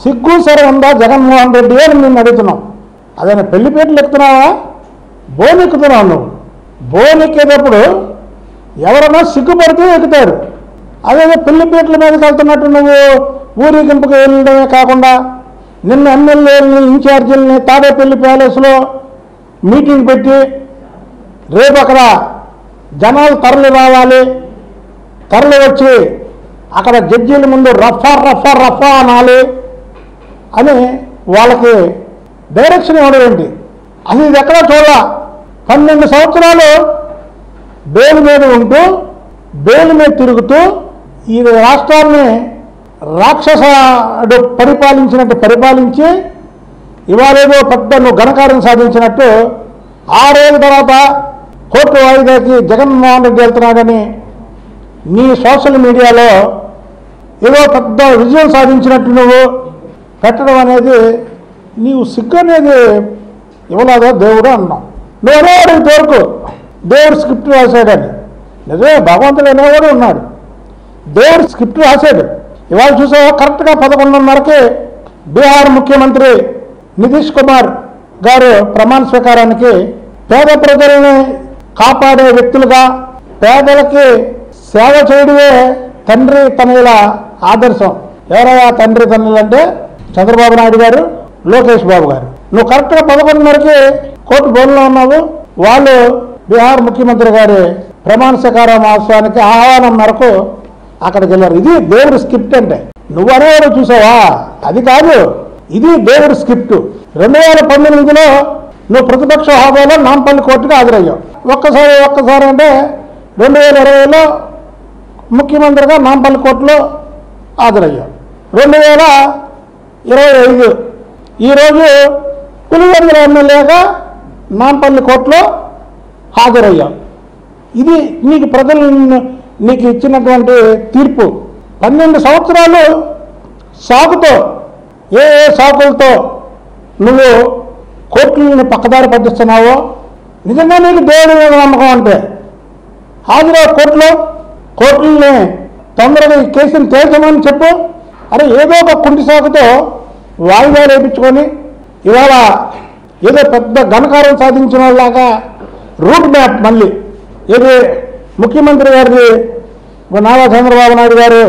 సిగ్గు సరే ఉందా జగన్మోహన్ రెడ్డి అని నేను అడుగుతున్నాం. అదే పెళ్లిపేటలు ఎక్కుతున్నావా, బోన్ ఎక్కుతున్నావు నువ్వు. బోన్ ఎక్కేటప్పుడు ఎవరన్నా సిగ్గుపడితే ఎక్కుతారు. అదేదో పెళ్లిపేటల మీదకి వెళ్తున్నట్టు నువ్వు ఊరేగింపుకు వెళ్ళడమే కాకుండా నిన్న ఎమ్మెల్యేలని ఇన్ఛార్జీలని తాడేపల్లి ప్యాలెస్లో మీటింగ్ పెట్టి రేపు అక్కడ జనాలు తరలి రావాలి, తరలి వచ్చి అక్కడ జడ్జీల ముందు రఫా రఫా రఫా అనాలి అని వాళ్ళకి డైరెక్షన్ ఇవ్వడం ఏంటి? అసలు ఇది ఎక్కడా చూడాల. 12 సంవత్సరాలు బెయిల్ మీద ఉంటూ బెయిల్ మీద తిరుగుతూ ఈ రాష్ట్రాన్ని రాక్షసుడు పరిపాలించినట్టు పరిపాలించి ఇవాళేదో పెద్ద నువ్వు ఘనకార్యం సాధించినట్టు 6 ఏళ్ళ తర్వాత కోర్టు వాయిదాకి జగన్మోహన్ రెడ్డి వెళ్తున్నాడని నీ సోషల్ మీడియాలో ఏదో పెద్ద విజయం సాధించినట్టు నువ్వు పెట్టడం అనేది నీవు సిగ్గు అనేది ఇవ్వలేదో దేవుడు అన్నావు. నువ్వు అనేవాడు ఇంతవరకు దేవుడు స్క్రిప్ట్ రాశాడని. నిజమే, భగవంతుడు అనేవాడు ఉన్నాడు, దేవుడు స్క్రిప్ట్ రాశాడు. ఇవాళ చూసావా, కరెక్ట్గా 11:30కి బీహార్ ముఖ్యమంత్రి నితీష్ కుమార్ గారు ప్రమాణ స్వీకారానికి పేద ప్రజల్ని కాపాడే వ్యక్తులుగా పేదలకి సేవ చేయడమే తండ్రి తనయుల ఆదర్శం. ఎవరైనా తండ్రి తనయులు అంటే చంద్రబాబు నాయుడు గారు, లోకేష్ బాబు గారు. నువ్వు కరెక్ట్గా 11:30కి కోర్టు బోన్లో ఉన్నావు. వాళ్ళు బీహార్ ముఖ్యమంత్రి గారి ప్రమాణ స్వీకార మహోత్సవానికి ఆహ్వానం మేరకు అక్కడికి వెళ్ళారు. ఇది దేవుడి స్క్రిప్ట్ అంటే. నువ్వు అనేవాడు చూసావా, అది కాదు, ఇది దేవుడి స్క్రిప్ట్. 2019లో నువ్వు ప్రతిపక్ష హోదాలో నాంపల్లి కోర్టుకి హాజరయ్యావు. ఒక్కసారి అంటే 2020లో ముఖ్యమంత్రిగా నాంపల్లి కోర్టులో హాజరయ్యావు. 2025 ఈరోజు పులివెందుల ఎమ్మెల్యేగా నాంపల్లి కోర్టులో హాజరయ్యావు. ఇది నీకు ప్రజలు నీకు ఇచ్చినటువంటి తీర్పు. 12 సంవత్సరాలు సాకుతో ఏ సాకులతో నువ్వు కోర్టులను పక్కదారి పట్టిస్తున్నావో, నిజంగా నీకు దేవుడి మీద నమ్మకం అంటే హాజరవు కోర్టులని తొందరగా ఈ కేసుని తేల్చమని చెప్పు. అరే ఏదో ఒక కుంటి సాకుతో వాయిదాలు వేయించుకొని ఇవాళ ఏదో పెద్ద ఘనకార్యం సాధించిన వాళ్ళలాగా రూట్ మ్యాప్ మళ్ళీ ఏది ముఖ్యమంత్రి గారిది నారా చంద్రబాబు నాయుడు గారు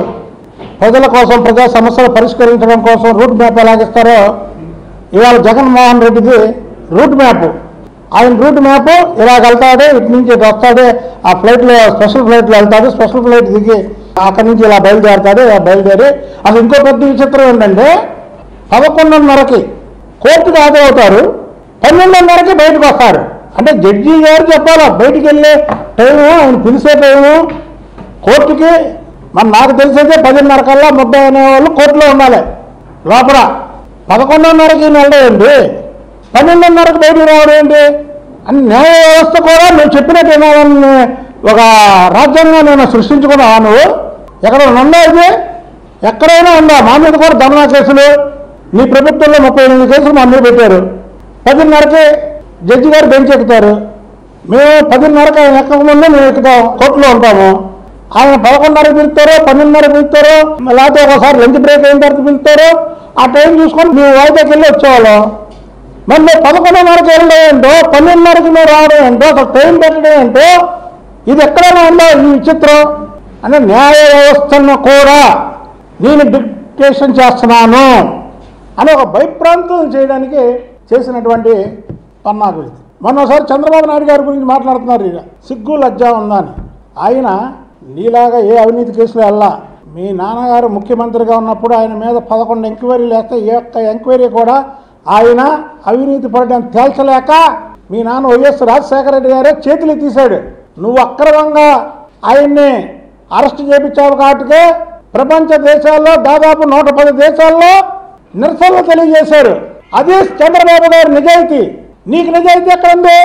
ప్రజల కోసం ప్రజా సమస్యలు పరిష్కరించడం కోసం రూట్ మ్యాప్ ఎలాగిస్తారో ఇవాళ జగన్మోహన్ రెడ్డిది రూట్ మ్యాప్. ఆయన రూట్ మ్యాప్ ఇలాగ వెళ్తాడు, ఇటు నుంచి ఇటు వస్తాడు, ఆ ఫ్లైట్లో స్పెషల్ ఫ్లైట్లో వెళ్తాడు, స్పెషల్ ఫ్లైట్ దిగి అక్కడి నుంచి ఇలా బయలుదేరుతాడు. ఇలా బయలుదేరి అసలు ఇంకో పెద్ద విచిత్రం ఏంటంటే 11:30కి కోర్టుకు హాజరవుతారు, 12:30కి బయటకు వస్తారు. అంటే జడ్జి గారు చెప్పాలా బయటికి వెళ్ళే టైము, ఆయన పిలిచే టైము కోర్టుకి. నాకు తెలిసైతే 10:30 కల్లా ముద్దాయి అనేవాళ్ళు కోర్టులో ఉండాలి లోపల. 11:30కి వెళ్ళడం ఏంటి, 12:30కి బయటకు రావడం ఏంటి అని న్యాయ వ్యవస్థ కూడా నువ్వు చెప్పినట్టు వినాలని ఒక రాజ్యాంగం నేను సృష్టించుకున్నావా నువ్వు? ఎక్కడ ఉందా ఇది? ఎక్కడైనా ఉందా? మా మీద కూడా దమనా కేసులు నీ ప్రభుత్వంలో 38 కేసులు మా మీద పెట్టారు. 10:30కి జడ్జి గారు బెంచ్ ఎక్కుతారు. మేము 10:30కి ఆయన ఎక్కకముందే మేము ఎక్కుతాం, కోర్టులో ఉంటాము. ఆయన 11:30కి పిలుస్తారో 12:30కి పిలుస్తారో లేకపోతే ఒకసారి లంచ్ బ్రేక్ అయిన తర్వాత పిలుస్తారో ఆ టైం చూసుకొని మేము వాయిదాకి వెళ్ళి వచ్చేవాళ్ళం. మరి మేము 11:30కి వెళ్ళడం ఏంటో, 12:30కి మేము రావడం ఏంటో, అసలు టైం పెట్టడం ఏంటో, ఇది ఎక్కడైనా ఉందో ఈ విచిత్రం అంటే న్యాయ వ్యవస్థను కూడా నేను డిక్టేషన్ చేస్తున్నాను అని ఒక భయప్రాంతం చేయడానికి చేసినటువంటి పన్నాకు ఇది. మొన్నసారి చంద్రబాబు నాయుడు గారి గురించి మాట్లాడుతున్నారు, ఇక సిగ్గు లజ్జా ఉందా అని. ఆయన నీలాగా ఏ అవినీతి కేసులు వెళ్ళా. మీ నాన్నగారు ముఖ్యమంత్రిగా ఉన్నప్పుడు ఆయన మీద 11 ఎంక్వైరీలు వేస్తే ఏ ఒక్క ఎంక్వైరీ కూడా ఆయన అవినీతి పడడం తేల్చలేక మీ నాన్న వైఎస్ రాజశేఖర రెడ్డి గారే చేతులు తీశాడు. నువ్వు అక్రమంగా ఆయన్ని అరెస్ట్ చేయించావు కాబట్టికే ప్రపంచ దేశాల్లో దాదాపు 110 దేశాల్లో నిరసనలు తెలియజేశారు. అదే చంద్రబాబు గారి నిజాయితీ. నీకు నిజాయితీ ఎక్కడుంది?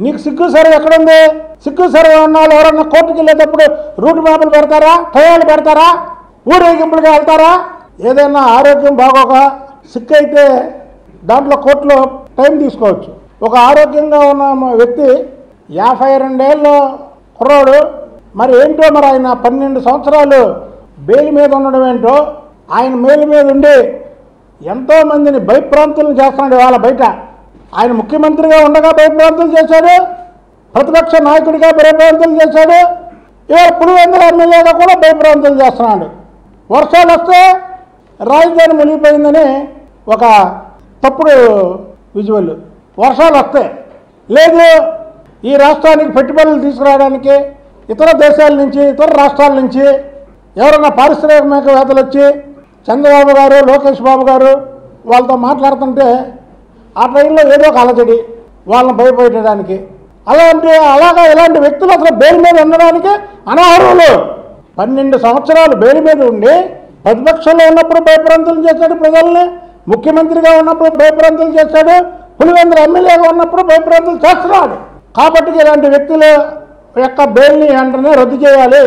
నీకు సిగ్గు సరే ఎక్కడుంది? సిగ్గు సరే ఉన్న వాళ్ళు ఎవరన్నా కోర్టుకు వెళ్ళేటప్పుడు రూట్ మ్యాప్లు పెడతారా, టయాలు పెడతారా, ఊరేగింపులుగా వెళ్తారా? ఏదైనా ఆరోగ్యం బాగోక సిక్కు అయితే దాంట్లో కోర్టులో టైం తీసుకోవచ్చు. ఒక ఆరోగ్యంగా ఉన్న వ్యక్తి 52 ఏళ్ళ కుర్రాడు మరి ఏంటో, మరి ఆయన 12 సంవత్సరాలు బెయిల్ మీద ఉండడం ఏంటో, ఆయన బెయిల్ మీద ఉండి ఎంతోమందిని భయప్రాంతులను చేస్తున్నాడు ఇవాళ బయట. ఆయన ముఖ్యమంత్రిగా ఉండగా భయప్రాంతులు చేశాడు, ప్రతిపక్ష నాయకుడిగా భయప్రాంతులు చేశాడు, ఇవాళ పులివెందుల ఎమ్మెల్యేగా కూడా భయప్రాంతులు చేస్తున్నాడు. వర్షాలు వస్తే రాజధాని మునిగిపోయిందని ఒక తప్పుడు విజువల్. వర్షాలు వస్తే లేదు, ఈ రాష్ట్రానికి పెట్టుబడులు తీసుకురావడానికి ఇతర దేశాల నుంచి, ఇతర రాష్ట్రాల నుంచి ఎవరన్నా పారిశ్రామికవేత్తలు వచ్చి చంద్రబాబు గారు, లోకేష్ బాబు గారు వాళ్ళతో మాట్లాడుతుంటే ఆ ట్రైన్లో ఏదో ఒక అలజడి వాళ్ళని భయపెట్టడానికి. ఇలాంటి వ్యక్తులు అసలు బెయిల్ మీద ఉండడానికి అనర్హులు. 12 సంవత్సరాలు బెయిల్ మీద ఉండి ప్రతిపక్షంలో ఉన్నప్పుడు భయప్రాంతులు చేశాడు ప్రజల్ని, ముఖ్యమంత్రిగా ఉన్నప్పుడు భయప్రాంతులు చేశాడు, పులివెందుల ఎమ్మెల్యేగా ఉన్నప్పుడు భయప్రాంతులు చేస్తున్నాడు. కాబట్టి ఇలాంటి వ్యక్తుల యొక్క బెయిల్ని వెంటనే రద్దు చేయాలి.